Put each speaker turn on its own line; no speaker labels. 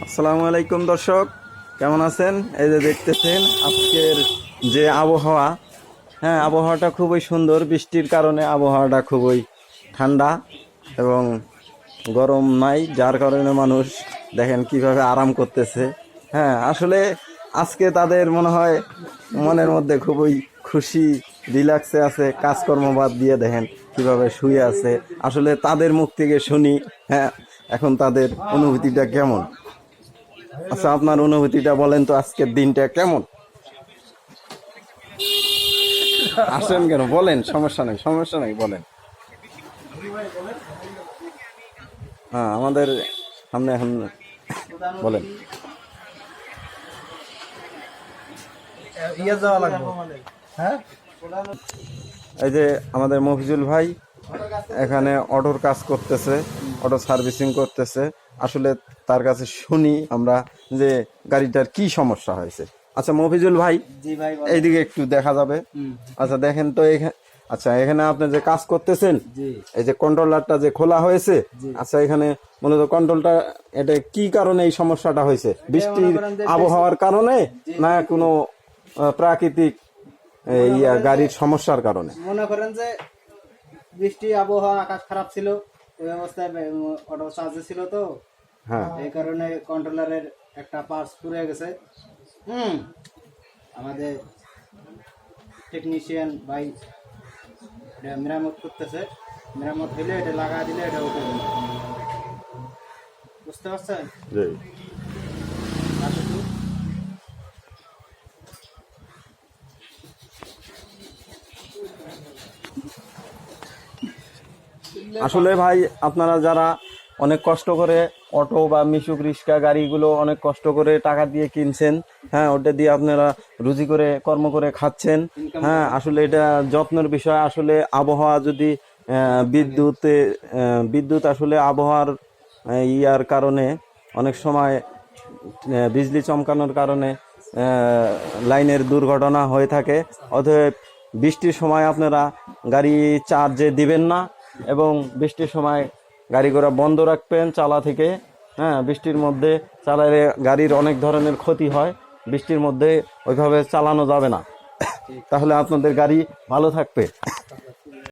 আসসালামু আলাইকুম দর্শক, কেমন আছেন? এই যে দেখতেছেন আজকের যে আবহাওয়া, হ্যাঁ আবহাওয়াটা খুবই সুন্দর। বৃষ্টির কারণে আবহাওয়াটা খুবই ঠান্ডা এবং গরম নাই, যার কারণে মানুষ দেখেন কিভাবে আরাম করতেছে। হ্যাঁ আসলে আজকে তাদের মনে হয় মনের মধ্যে খুবই খুশি, রিল্যাক্সে আছে, কাজকর্ম বাদ দিয়ে দেখেন কিভাবে শুয়ে আছে। আসলে তাদের মুখ থেকে শুনি, হ্যাঁ এখন তাদের অনুভূতিটা কেমন। আচ্ছা, আপনার অনুভূতিটা বলেন তো, আজকের দিনটা কেমন? আসেন কেন, বলেন, সমস্যা নেই, সমস্যা নেই, বলেন। হ্যাঁ আমাদের সামনে এখন বলেন।
হ্যাঁ,
এই যে আমাদের মফিজুল ভাই এখানে অটোর কাজ করতেছে, অটো সার্ভিসিং করতেছে। আসলে তার কাছে শুনি আমরা যে গাড়িটার কি সমস্যা হয়েছে। আচ্ছা মফিজুল ভাই,
জি ভাই বলেন।
এইদিকে একটু দেখা যাবে? আচ্ছা দেখেন তো এখানে, আচ্ছা এখানে আপনি যে কাজ করতেছেন,
জি
এই যে কন্ট্রোলারটা যে খোলা হয়েছে, আচ্ছা এখানে মূলত কন্ট্রোলটা এটা কি কারণে এই সমস্যাটা হয়েছে? বৃষ্টির আবহাওয়ার কারণে না কোনো প্রাকৃতিক গাড়ির সমস্যার কারণে?
মনে করেন যে বৃষ্টি আবহাওয়া, আকাশ খারাপ ছিল, এই অবস্থায় অটো চার্জে ছিল তো,
হ্যাঁ
এই কারণে কন্ট্রোলারের একটা পার্টস পুড়ে গেছে। আমাদের টেকনিশিয়ান ভাই এটা মেরামত করতেছে, মেরামত হলে এটা লাগা দিলে এটা উঠে যাবে। বুঝতে পারছেন?
জি।
আর একটু
আসলে ভাই, আপনারা যারা অনেক কষ্ট করে অটো বা মিশুক রিক্সা গাড়িগুলো অনেক কষ্ট করে টাকা দিয়ে কিনছেন, হ্যাঁ ওটা দিয়ে আপনারা রুজি করে কর্ম করে খাচ্ছেন, হ্যাঁ আসলে এটা যত্নের বিষয়। আসলে আবহাওয়া যদি বিদ্যুৎ আসলে আবহাওয়ার ইয়ার কারণে অনেক সময় বিজলি চমকানোর কারণে লাইনের দুর্ঘটনা হয়ে থাকে। অতএব বৃষ্টির সময় আপনারা গাড়ি চার্জে দিবেন না এবং বৃষ্টির সময় গাড়ি ঘোড়া বন্ধ রাখবেন চালা থেকে। হ্যাঁ বৃষ্টির মধ্যে চালালে গাড়ির অনেক ধরনের ক্ষতি হয়, বৃষ্টির মধ্যে ওইভাবে চালানো যাবে না, তাহলে আপনাদের গাড়ি ভালো থাকবে।